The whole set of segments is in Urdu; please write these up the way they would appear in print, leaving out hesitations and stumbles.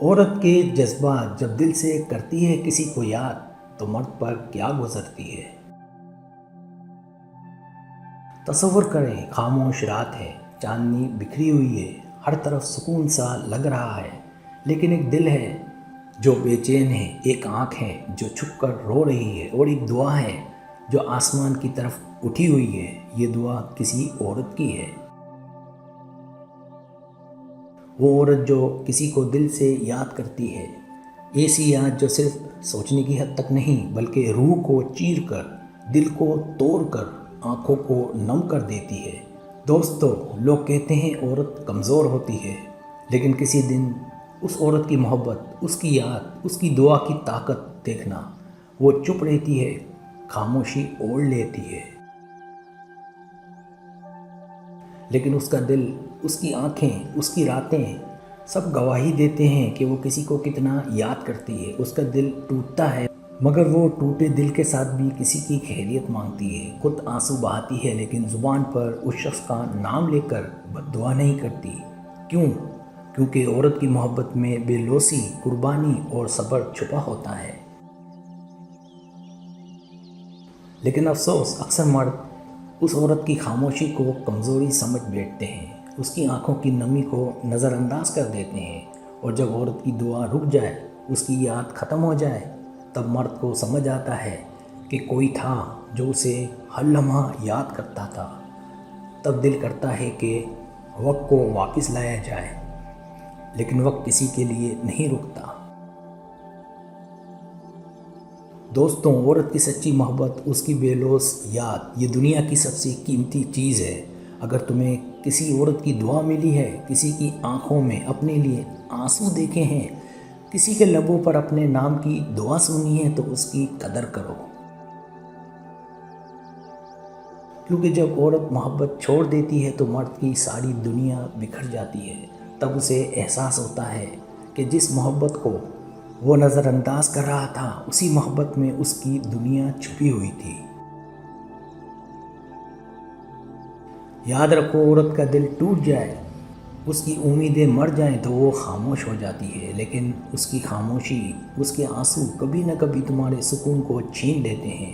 عورت کے جذبات جب دل سے کرتی ہے کسی کو یاد تو مرد پر کیا گزرتی ہے۔ تصور کریں، خاموش رات ہے، چاندنی بکھری ہوئی ہے، ہر طرف سکون سا لگ رہا ہے، لیکن ایک دل ہے جو بے چین ہے، ایک آنکھ ہے جو چھپ کر رو رہی ہے، اور ایک دعا ہے جو آسمان کی طرف اٹھی ہوئی ہے۔ یہ دعا کسی عورت کی ہے، وہ عورت جو کسی کو دل سے یاد کرتی ہے، ایسی یاد جو صرف سوچنے کی حد تک نہیں بلکہ روح کو چیر کر، دل کو توڑ کر، آنکھوں کو نم کر دیتی ہے۔ دوستو، لوگ کہتے ہیں عورت کمزور ہوتی ہے، لیکن کسی دن اس عورت کی محبت، اس کی یاد، اس کی دعا کی طاقت دیکھنا، وہ چپ رہتی ہے، خاموشی اوڑھ لیتی ہے، لیکن اس کا دل، اس کی آنکھیں، اس کی راتیں سب گواہی دیتے ہیں کہ وہ کسی کو کتنا یاد کرتی ہے۔ اس کا دل ٹوٹتا ہے، مگر وہ ٹوٹے دل کے ساتھ بھی کسی کی خیریت مانگتی ہے، خود آنسو بہاتی ہے، لیکن زبان پر اس شخص کا نام لے کر بد دعا نہیں کرتی۔ کیوں؟ کیونکہ عورت کی محبت میں بے لوثی، قربانی اور صبر چھپا ہوتا ہے۔ لیکن افسوس، اکثر مرد اس عورت کی خاموشی کو کمزوری سمجھ بیٹھتے ہیں، اس کی آنکھوں کی نمی کو نظر انداز کر دیتے ہیں، اور جب عورت کی دعا رک جائے، اس کی یاد ختم ہو جائے، تب مرد کو سمجھ آتا ہے کہ کوئی تھا جو اسے ہر لمحہ یاد کرتا تھا۔ تب دل کرتا ہے کہ وقت کو واپس لایا جائے، لیکن وقت کسی کے لیے نہیں رکتا۔ دوستوں، عورت کی سچی محبت، اس کی بے لوث یاد، یہ دنیا کی سب سے قیمتی چیز ہے۔ اگر تمہیں کسی عورت کی دعا ملی ہے، کسی کی آنکھوں میں اپنے لیے آنسو دیکھے ہیں، کسی کے لبوں پر اپنے نام کی دعا سنی ہے، تو اس کی قدر کرو، کیونکہ جب عورت محبت چھوڑ دیتی ہے تو مرد کی ساری دنیا بکھر جاتی ہے۔ تب اسے احساس ہوتا ہے کہ جس محبت کو وہ نظر انداز کر رہا تھا، اسی محبت میں اس کی دنیا چھپی ہوئی تھی۔ یاد رکھو، عورت کا دل ٹوٹ جائے، اس کی امیدیں مر جائیں تو وہ خاموش ہو جاتی ہے، لیکن اس کی خاموشی، اس کے آنسو کبھی نہ کبھی تمہارے سکون کو چھین لیتے ہیں۔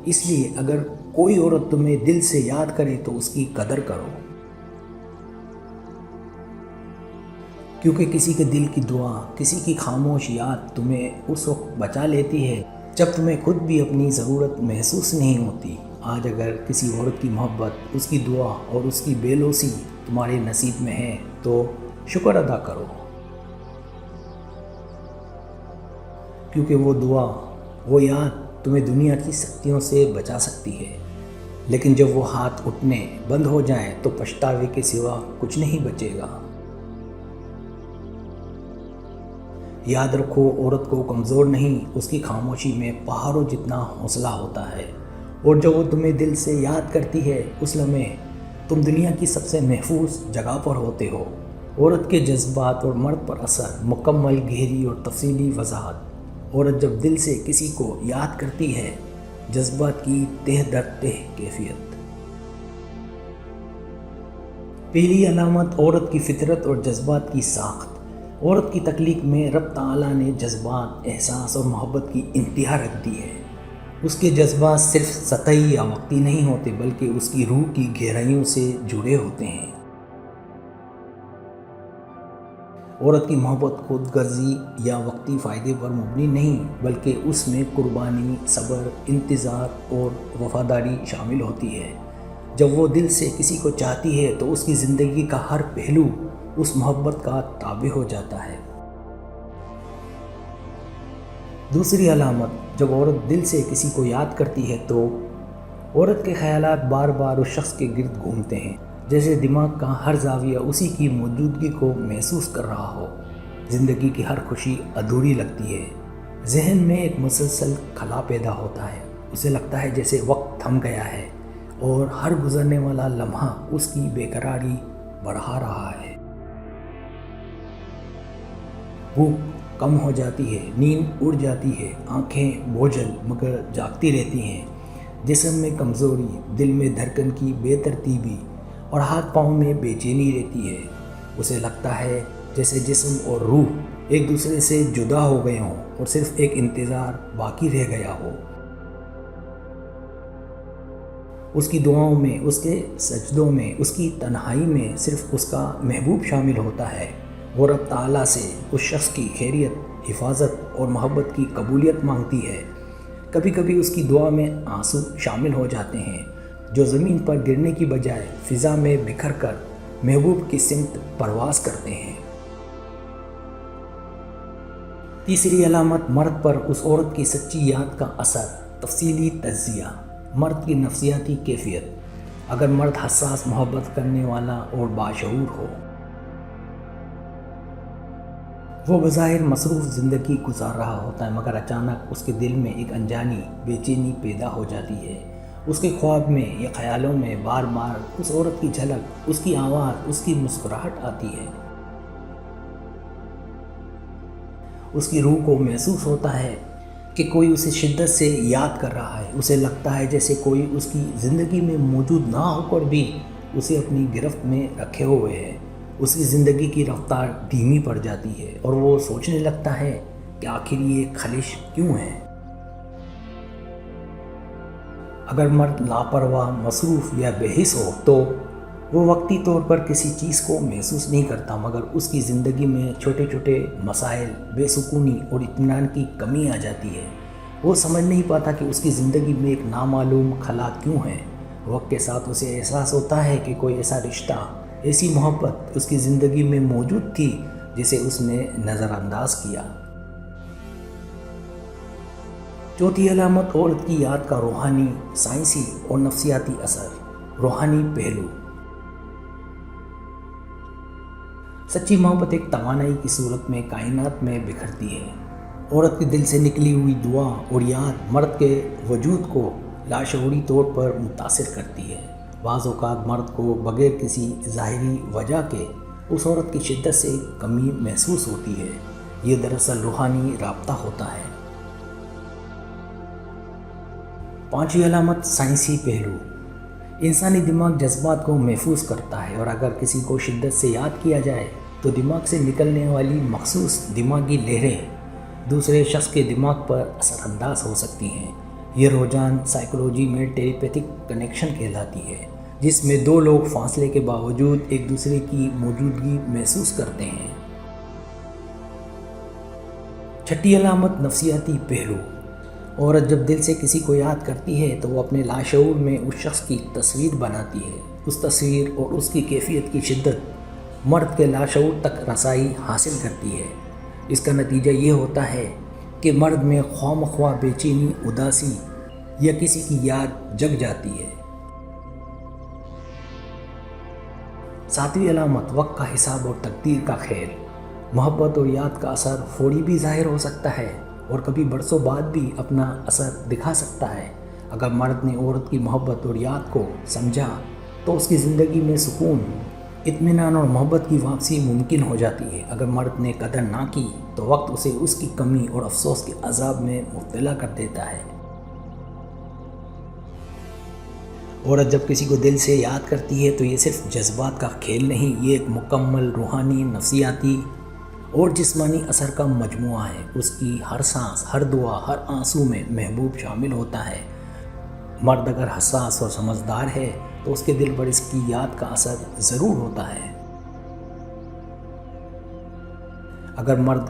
اس لیے اگر کوئی عورت تمہیں دل سے یاد کرے تو اس کی قدر کرو، کیونکہ کسی کے دل کی دعا، کسی کی خاموش یاد تمہیں اس وقت بچا لیتی ہے جب تمہیں خود بھی اپنی ضرورت محسوس نہیں ہوتی۔ آج اگر کسی عورت کی محبت، اس کی دعا اور اس کی بے لوثی تمہارے نصیب میں ہے تو شکر ادا کرو، کیونکہ وہ دعا، وہ یاد تمہیں دنیا کی سختیوں سے بچا سکتی ہے، لیکن جب وہ ہاتھ اٹھنے بند ہو جائیں تو پچھتاوے کے سوا کچھ نہیں بچے گا۔ یاد رکھو، عورت کو کمزور نہیں، اس کی خاموشی میں پہاڑوں جتنا حوصلہ ہوتا ہے، اور جب وہ تمہیں دل سے یاد کرتی ہے، اس لمحے تم دنیا کی سب سے محفوظ جگہ پر ہوتے ہو۔ عورت کے جذبات اور مرد پر اثر، مکمل، گہری اور تفصیلی وضاحت۔ عورت جب دل سے کسی کو یاد کرتی ہے، جذبات کی تہ در تہ کیفیت۔ پہلی علامت عورت کی فطرت اور جذبات کی ساخت۔ عورت کی تخلیق میں رب تعالیٰ نے جذبات، احساس اور محبت کی انتہا رکھ دی ہے۔ اس کے جذبات صرف سطحی یا وقتی نہیں ہوتے بلکہ اس کی روح کی گہرائیوں سے جڑے ہوتے ہیں۔ عورت کی محبت خود غرضی یا وقتی فائدے پر مبنی نہیں بلکہ اس میں قربانی، صبر، انتظار اور وفاداری شامل ہوتی ہے۔ جب وہ دل سے کسی کو چاہتی ہے تو اس کی زندگی کا ہر پہلو اس محبت کا تابع ہو جاتا ہے۔ دوسری علامت، جب عورت دل سے کسی کو یاد کرتی ہے تو عورت کے خیالات بار بار اس شخص کے گرد گھومتے ہیں، جیسے دماغ کا ہر زاویہ اسی کی موجودگی کو محسوس کر رہا ہو۔ زندگی کی ہر خوشی ادھوری لگتی ہے، ذہن میں ایک مسلسل خلا پیدا ہوتا ہے، اسے لگتا ہے جیسے وقت تھم گیا ہے اور ہر گزرنے والا لمحہ اس کی بے قراری بڑھا رہا ہے۔ بھوک کم ہو جاتی ہے، نیند اڑ جاتی ہے، آنکھیں بوجھل مگر جاگتی رہتی ہیں، جسم میں کمزوری، دل میں دھڑکن کی بے ترتیبی اور ہاتھ پاؤں میں بے چینی رہتی ہے۔ اسے لگتا ہے جیسے جسم اور روح ایک دوسرے سے جدا ہو گئے ہوں اور صرف ایک انتظار باقی رہ گیا ہو۔ اس کی دعاؤں میں، اس کے سجدوں میں، اس کی تنہائی میں صرف اس کا محبوب شامل ہوتا ہے، وہ رب تعالیٰ سے اس شخص کی خیریت، حفاظت اور محبت کی قبولیت مانگتی ہے۔ کبھی کبھی اس کی دعا میں آنسو شامل ہو جاتے ہیں جو زمین پر گرنے کی بجائے فضا میں بکھر کر محبوب کی سمت پرواز کرتے ہیں۔ تیسری علامت مرد پر اس عورت کی سچی یاد کا اثر، تفصیلی تجزیہ، مرد کی نفسیاتی کیفیت۔ اگر مرد حساس، محبت کرنے والا اور باشعور ہو، وہ بظاہر مصروف زندگی گزار رہا ہوتا ہے، مگر اچانک اس کے دل میں ایک انجانی بے چینی پیدا ہو جاتی ہے۔ اس کے خواب میں یا خیالوں میں بار بار اس عورت کی جھلک، اس کی آواز، اس کی مسکراہٹ آتی ہے۔ اس کی روح کو محسوس ہوتا ہے کہ کوئی اسے شدت سے یاد کر رہا ہے۔ اسے لگتا ہے جیسے کوئی اس کی زندگی میں موجود نہ ہو کر بھی اسے اپنی گرفت میں رکھے ہوئے ہے۔ اس کی زندگی کی رفتار دھیمی پڑ جاتی ہے اور وہ سوچنے لگتا ہے کہ آخر یہ خلش کیوں ہے۔ اگر مرد لاپرواہ، مصروف یا بے حس ہو تو وہ وقتی طور پر کسی چیز کو محسوس نہیں کرتا، مگر اس کی زندگی میں چھوٹے چھوٹے مسائل، بے سکونی اور اطمینان کی کمی آ جاتی ہے۔ وہ سمجھ نہیں پاتا کہ اس کی زندگی میں ایک نامعلوم خلا کیوں ہے۔ وقت کے ساتھ اسے احساس ہوتا ہے کہ کوئی ایسا رشتہ، ایسی محبت اس کی زندگی میں موجود تھی جسے اس نے نظر انداز کیا۔ چوتھی علامت عورت کی یاد کا روحانی، سائنسی اور نفسیاتی اثر۔ روحانی پہلو۔ سچی محبت ایک توانائی کی صورت میں کائنات میں بکھرتی ہے۔ عورت کے دل سے نکلی ہوئی دعا اور یاد مرد کے وجود کو لاشعوری طور پر متاثر کرتی ہے۔ بعض اوقات مرد کو بغیر کسی ظاہری وجہ کے اس عورت کی شدت سے کمی محسوس ہوتی ہے۔ یہ دراصل روحانی رابطہ ہوتا ہے۔ پانچویں علامت سائنسی پہلو۔ انسانی دماغ جذبات کو محفوظ کرتا ہے، اور اگر کسی کو شدت سے یاد کیا جائے تو دماغ سے نکلنے والی مخصوص دماغی لہریں دوسرے شخص کے دماغ پر اثر انداز ہو سکتی ہیں۔ یہ رجحان سائیکولوجی میں ٹیلی پیتھک کنیکشن کہلاتی ہے، جس میں دو لوگ فاصلے کے باوجود ایک دوسرے کی موجودگی محسوس کرتے ہیں۔ چھٹی علامت نفسیاتی پہلو۔ عورت جب دل سے کسی کو یاد کرتی ہے تو وہ اپنے لاشعور میں اس شخص کی تصویر بناتی ہے۔ اس تصویر اور اس کی کیفیت کی شدت مرد کے لاشعور تک رسائی حاصل کرتی ہے۔ اس کا نتیجہ یہ ہوتا ہے کہ مرد میں خواہ مخواہ بے چینی، اداسی یا کسی کی یاد جگ جاتی ہے۔ ساتویں علامت وقت کا حساب اور تقدیر کا کھیل۔ محبت اور یاد کا اثر فوری بھی ظاہر ہو سکتا ہے اور کبھی برسوں بعد بھی اپنا اثر دکھا سکتا ہے۔ اگر مرد نے عورت کی محبت اور یاد کو سمجھا تو اس کی زندگی میں سکون، اطمینان اور محبت کی واپسی ممکن ہو جاتی ہے۔ اگر مرد نے قدر نہ کی تو وقت اسے اس کی کمی اور افسوس کے عذاب میں مبتلا کر دیتا ہے۔ عورت جب کسی کو دل سے یاد کرتی ہے تو یہ صرف جذبات کا کھیل نہیں، یہ ایک مکمل روحانی، نفسیاتی اور جسمانی اثر کا مجموعہ ہے۔ اس کی ہر سانس، ہر دعا، ہر آنسو میں محبوب شامل ہوتا ہے۔ مرد اگر حساس اور سمجھدار ہے تو اس کے دل پر اس کی یاد کا اثر ضرور ہوتا ہے۔ اگر مرد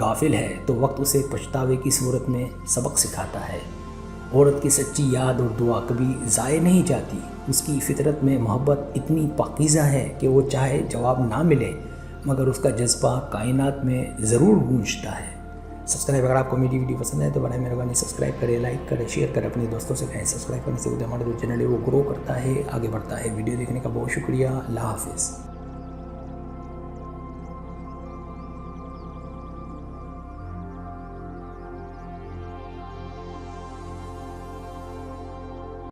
غافل ہے تو وقت اسے پچھتاوے کی صورت میں سبق سکھاتا ہے۔ عورت کی سچی یاد اور دعا کبھی ضائع نہیں جاتی۔ اس کی فطرت میں محبت اتنی پاکیزہ ہے کہ وہ چاہے جواب نہ ملے مگر اس کا جذبہ کائنات میں ضرور گونجتا ہے۔ سبسکرائب، اگر آپ کو میری ویڈیو پسند ہے تو بڑے مہربانی سبسکرائب کریں، لائک کریں، شیئر کریں، اپنے دوستوں سے کہیں۔ سبسکرائب کرنے سے ہمارا جو چینل ہے وہ گرو کرتا ہے، آگے بڑھتا ہے۔ ویڈیو دیکھنے کا بہت شکریہ۔ اللہ حافظ۔